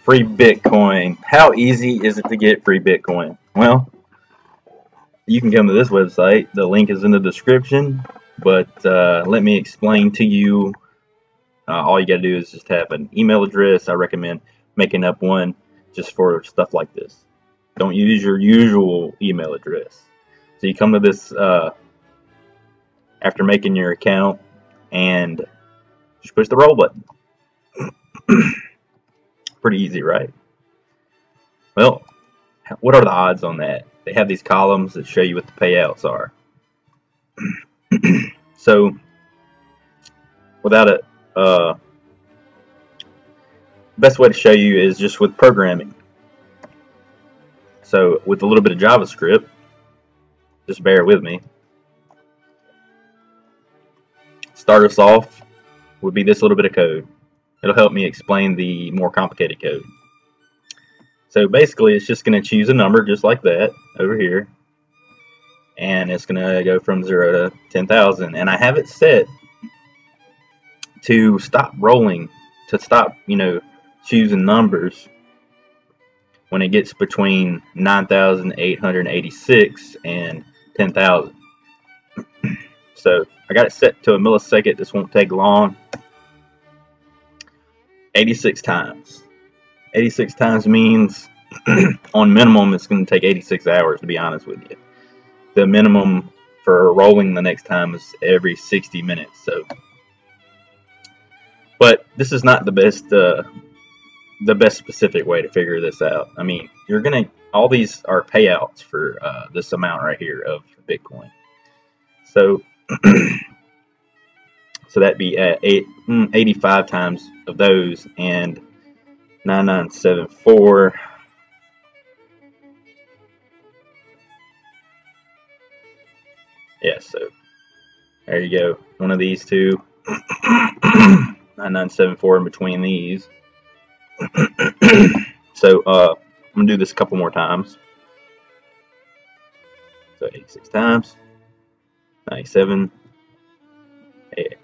Free Bitcoin. How easy is it to get free Bitcoin? Well, you can come to this website. The link is in the description. But let me explain to you. All you got to do is just have an email address. I recommend making up one just for stuff like this. Don't use your usual email address. So you come to this after making your account and just push the roll button. Pretty easy, right? Well, what are the odds on that? They have these columns that show you what the payouts are. So, without it, best way to show you is just with programming. So, with a little bit of JavaScript, just bear with me. Start us off would be this little bit of code. It'll help me explain the more complicated code. So basically, it's just going to choose a number just like that over here, and it's going to go from 0 to 10,000. And I have it set to stop rolling, to stop, choosing numbers when it gets between 9,886 and 10,000. So I got it set to a millisecond. This won't take long. 86 times. 86 times means on minimum it's going to take 86 hours, to be honest with you. The minimum for rolling the next time is every 60 minutes. So, but this is not the best specific way to figure this out. I mean, all these are payouts for this amount right here of Bitcoin. So so that'd be 85 times of those, and 9974. Yeah, so there you go. One of these two. 9974 in between these. So I'm gonna do this a couple more times. So 86 times. 97.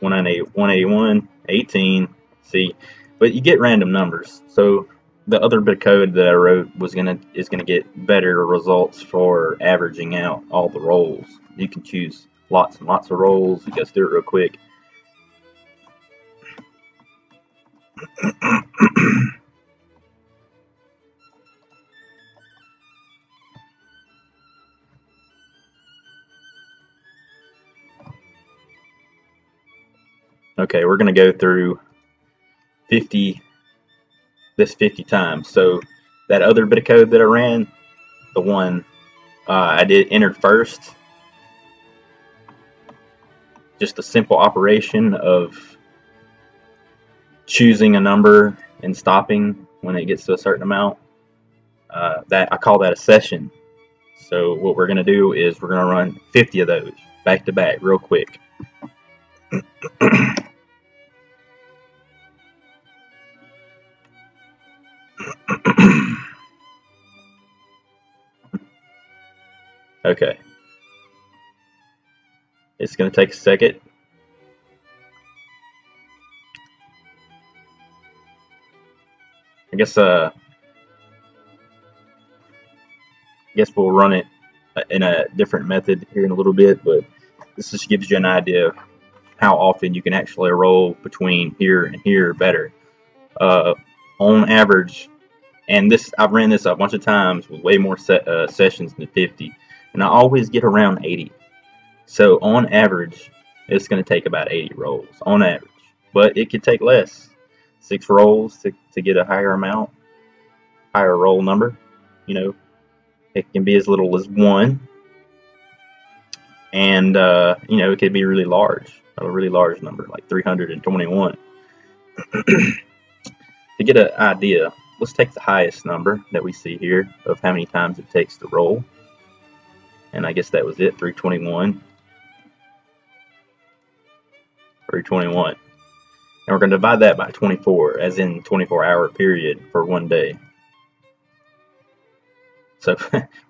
198, 181, 18. See, but you get random numbers. So the other bit of code that I wrote is gonna get better results for averaging out all the rolls. You can choose lots and lots of rolls. Let's do it real quick. Okay, we're going to go through 50 times. So that other bit of code that I ran, the one I entered first, just a simple operation of choosing a number and stopping when it gets to a certain amount. That I call that a session. So what we're going to do is we're going to run 50 of those back to back real quick. Okay. It's going to take a second. I guess we'll run it in a different method here in a little bit, but this just gives you an idea of how often you can actually roll between here and here better. On average, and I've ran this a bunch of times with way more sessions than 50, and I always get around 80. So on average, it's going to take about 80 rolls on average, but it could take less. 6 rolls to get a higher amount, higher roll number. It can be as little as 1, and it could be really large, a really large number like 321. To get an idea, let's take the highest number that we see here of how many times it takes to roll, and I guess that was it, 321. 321. And we're going to divide that by 24, as in 24-hour period for one day. So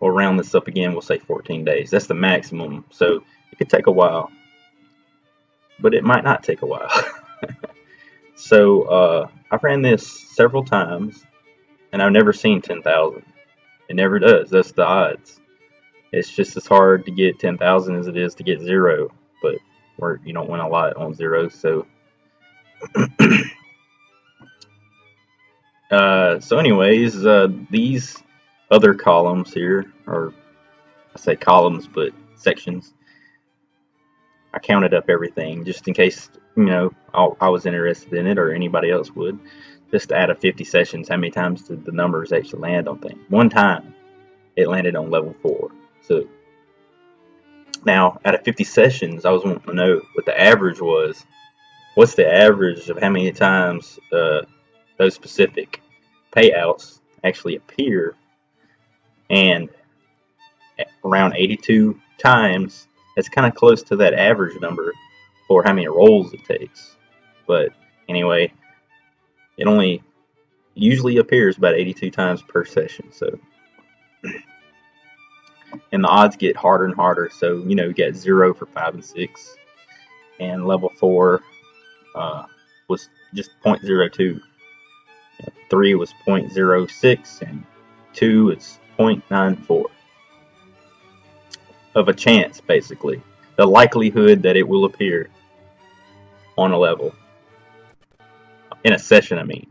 we'll round this up again. We'll say 14 days. That's the maximum. So it could take a while, but it might not take a while. So I've ran this several times, and I've never seen 10,000. It never does. That's the odds. It's just as hard to get 10,000 as it is to get 0, but where you don't win a lot on 0. So, so anyways, these other columns here, or I say columns, but sections, I counted up everything just in case, I was interested in it or anybody else would. Just out of 50 sessions, how many times did the numbers actually land on things? One time it landed on level 4. So now, out of 50 sessions, I was wanting to know what the average was. What's the average of how many times those specific payouts actually appear? And around 82 times, that's kind of close to that average number for how many rolls it takes. But anyway, it only usually appears about 82 times per session. So, and the odds get harder and harder. So, you get 0 for 5 and 6, and level 4 was just 0.02. 3 was 0.06, and 2 is 0.94 of a chance, basically. The likelihood that it will appear on a level. In a session, I mean.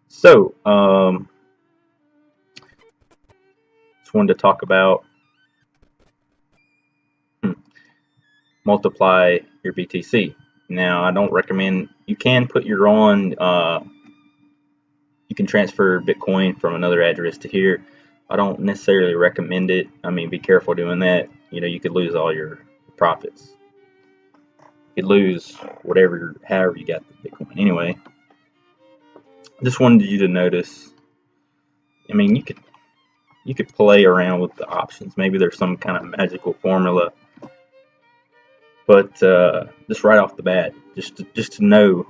So, just wanted to talk about multiply your BTC. Now, I don't recommend, you can put your own, you can transfer Bitcoin from another address to here. I don't necessarily recommend it. I mean, be careful doing that. You could lose all your profits. You could lose whatever, however you got the Bitcoin. Anyway, just wanted you to notice, I mean, you could play around with the options. Maybe there's some kind of magical formula. But just right off the bat, just to know,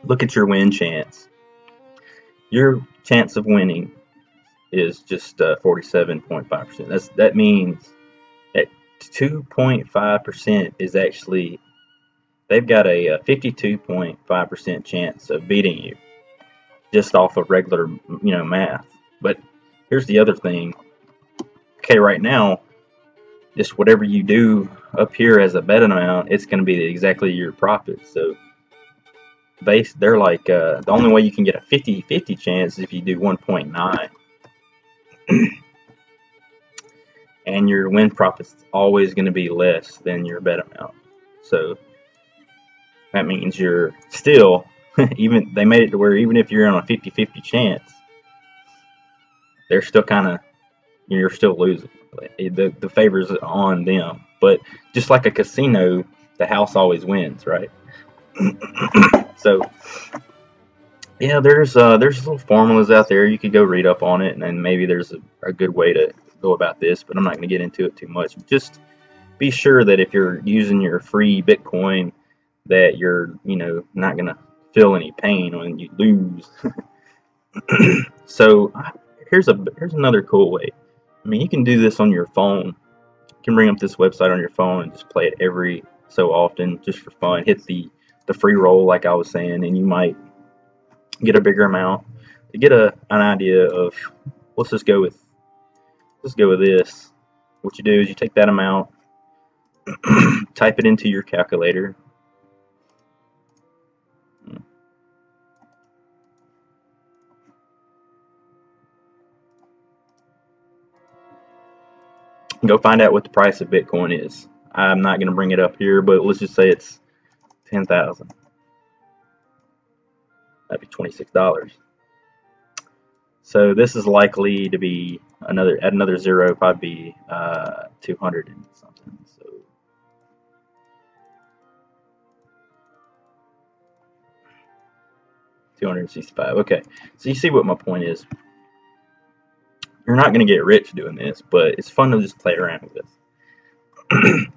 look at your win chance. Your chance of winning is just 47.5%. That means that 2.5% is actually, they've got a 52.5% chance of beating you just off of regular, math. But here's the other thing. Okay, right now, just whatever you do up here as a bet amount, it's going to be exactly your profit. So they're like, the only way you can get a 50-50 chance is if you do 1.9. And your win profit's always going to be less than your bet amount. So that means you're still, even they made it to where even if you're on a 50-50 chance, they're still kind of, you're still losing. The favor's on them. But just like a casino, the house always wins, right? So yeah, there's little formulas out there. You could go read up on it, and then maybe there's a good way to go about this, but I'm not going to get into it too much. Just be sure that if you're using your free Bitcoin, that you're not going to feel any pain when you lose. So here's another cool way. I mean, you can do this on your phone. You can bring up this website on your phone and just play it every so often, just for fun. Hit the free roll, like I was saying, and you might get a bigger amount. To get an idea of, let's go with this. What you do is you take that amount, type it into your calculator. Go find out what the price of Bitcoin is. I'm not going to bring it up here, but let's just say it's 10,000. That'd be $26. So this is likely to be another zero, probably 200 and something. So $265. Okay, so you see what my point is. You're not going to get rich doing this, but it's fun to just play around with this.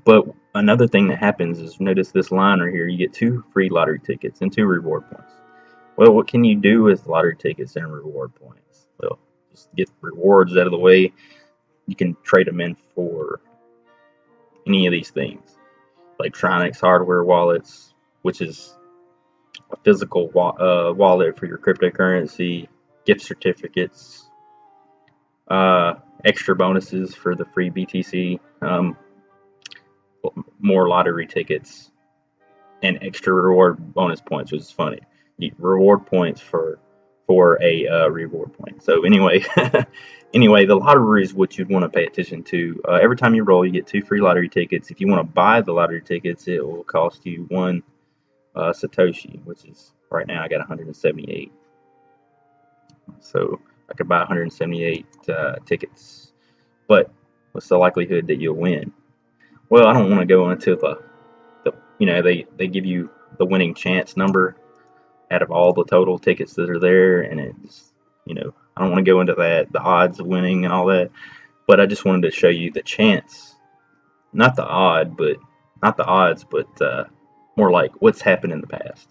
But another thing that happens is, notice this line right here. You get 2 free lottery tickets and 2 reward points. Well, what can you do with lottery tickets and reward points? Well, just get rewards out of the way. You can trade them in for any of these things. Electronics, hardware wallets, which is a physical wallet for your cryptocurrency. gift certificates, extra bonuses for the free BTC, more lottery tickets, and extra reward bonus points, which is funny. You reward points for a reward point. So anyway, anyway, the lottery is what you'd want to pay attention to. Every time you roll, you get 2 free lottery tickets. If you want to buy the lottery tickets, it will cost you 1 Satoshi, which is right now I got 178. So I could buy 178 tickets. But what's the likelihood that you'll win? Well, I don't want to go into the you know, they give you the winning chance number out of all the total tickets that are there, and it's, you know, I don't want to go into that, the odds of winning and all that, but I just wanted to show you the chance, not the odds, but more like what's happened in the past.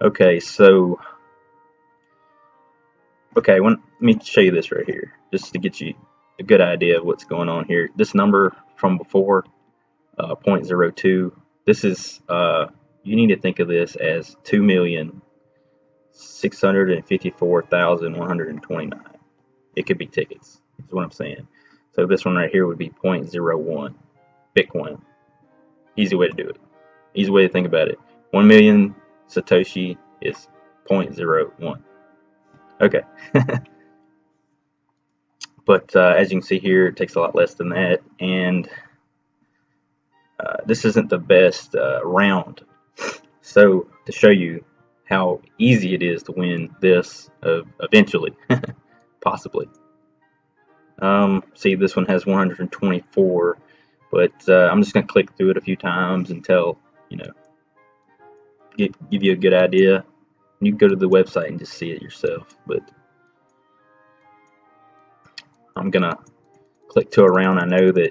Okay, so let me show you this right here, just to get you a good idea of what's going on here. This number from before, 0.02, this is you need to think of this as 2,654,129. It could be tickets, is what I'm saying. So this one right here would be 0.01 Bitcoin. Easy way to do it. Easy way to think about it. 1 million Satoshi is 0.01. Okay. But as you can see here, it takes a lot less than that, and this isn't the best round. So to show you how easy it is to win this eventually, possibly. See, this one has 124, but I'm just going to click through it a few times until, you know, give you a good idea. You can go to the website and just see it yourself, but I'm going to click to a round I know that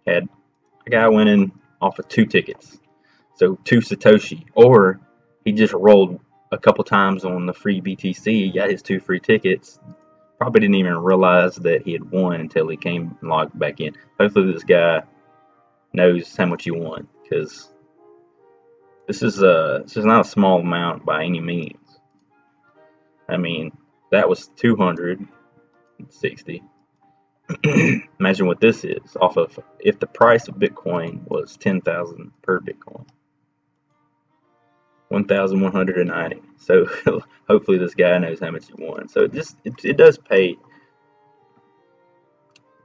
had a guy winning off of 2 tickets. So 2 Satoshi, or he just rolled a couple times on the free BTC, got his 2 free tickets, probably didn't even realize that he had won until he came and logged back in. Hopefully this guy knows how much he won, because this is not a small amount by any means. I mean, that was 260. Imagine what this is off of, if the price of Bitcoin was 10,000 per Bitcoin. 1,190. So hopefully this guy knows how much he won. So it does pay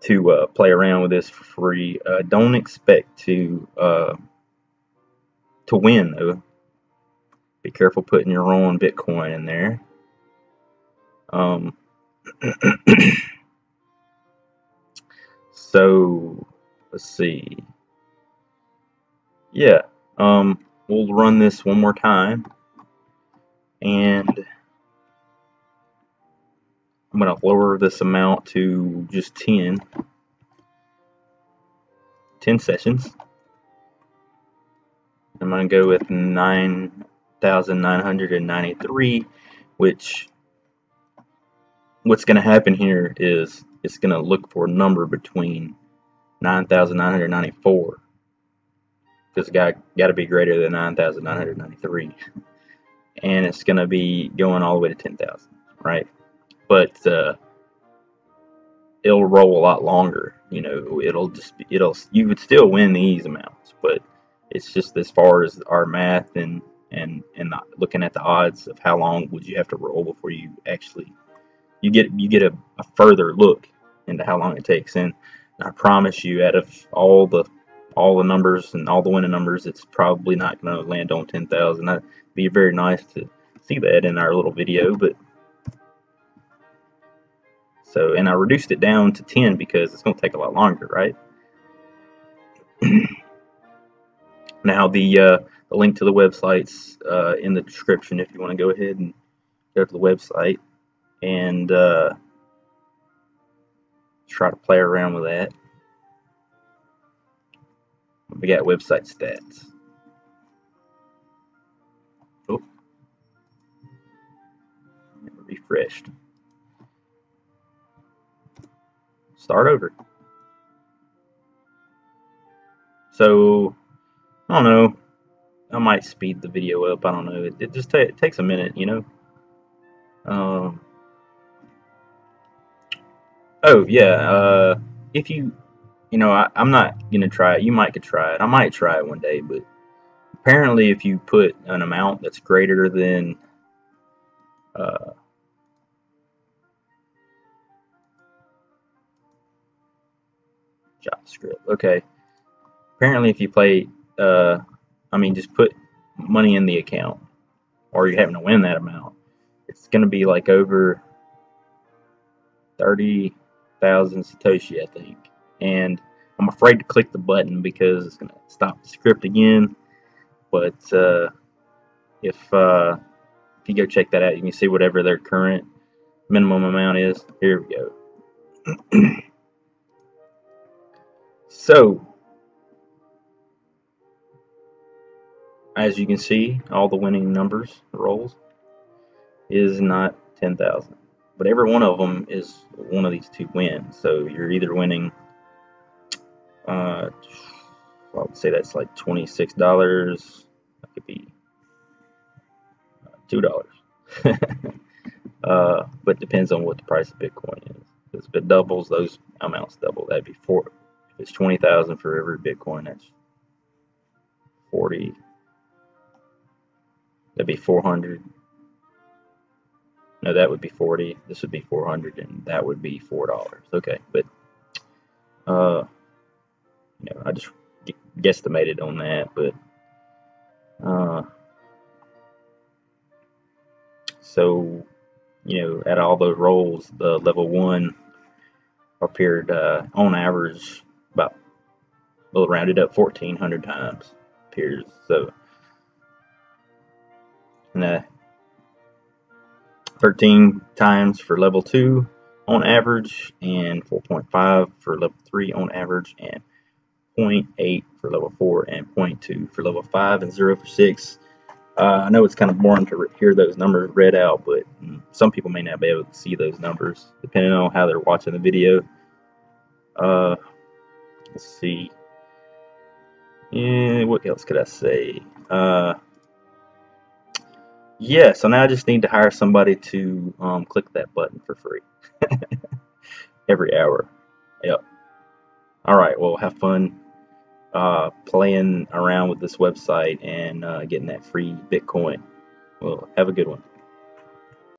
to play around with this for free. Don't expect to win though. Be careful putting your own Bitcoin in there. So let's see. Yeah. We'll run this one more time, and I'm going to lower this amount to just 10 sessions. I'm going to go with 9,993, which what's going to happen here is it's going to look for a number between 9,994, because it's got to be greater than 9,993, and it's going to be going all the way to 10,000, right? But it'll roll a lot longer. You know, you would still win these amounts, but it's just as far as our math and looking at the odds of how long would you have to roll before you actually you get a further look into how long it takes. And I promise you, out of all the numbers and all the winning numbers, it's probably not going to land on 10,000. It'd be very nice to see that in our little video, but so, and I reduced it down to 10 because it's going to take a lot longer, right? Now the link to the website's in the description if you want to go ahead and go to the website and try to play around with that. We got website stats. Oh, refreshed. Start over. So I don't know. I might speed the video up. I don't know. It just it takes a minute, you know. Oh yeah. If you know, I'm not gonna try it. You might could try it. I might try it one day, but apparently, if you put an amount that's greater than uh, JavaScript, okay. Apparently, if you play, I mean, just put money in the account, or you're having to win that amount. It's gonna be like over 30,000 Satoshi, I think. And I'm afraid to click the button because it's gonna stop the script again. But if you go check that out, you can see whatever their current minimum amount is. Here we go. So, as you can see, all the winning numbers, rolls, is not 10,000. But every one of them is one of these two wins. So you're either winning, I would say that's like $26. That could be $2. But depends on what the price of Bitcoin is. Because if it doubles, those amounts double. That'd be four. If it's 20,000 for every Bitcoin, that's 40. That'd be 400. No, that would be 40. This would be 400, and that would be $4. Okay, but you know, I just guesstimated on that, but so you know, at all those rolls, the level 1 appeared on average about, well, rounded up 1,400 times appears. So, and 13 times for level 2 on average, and 4.5 for level 3 on average, and 0.8 for level 4, and 0.2 for level 5, and 0 for 6. I know it's kind of boring to hear those numbers read out, but some people may not be able to see those numbers depending on how they're watching the video. Let's see. Yeah, what else could I say? Yeah, so now I just need to hire somebody to click that button for free every hour. Yep. All right. Well, have fun playing around with this website and getting that free Bitcoin. Well, have a good one.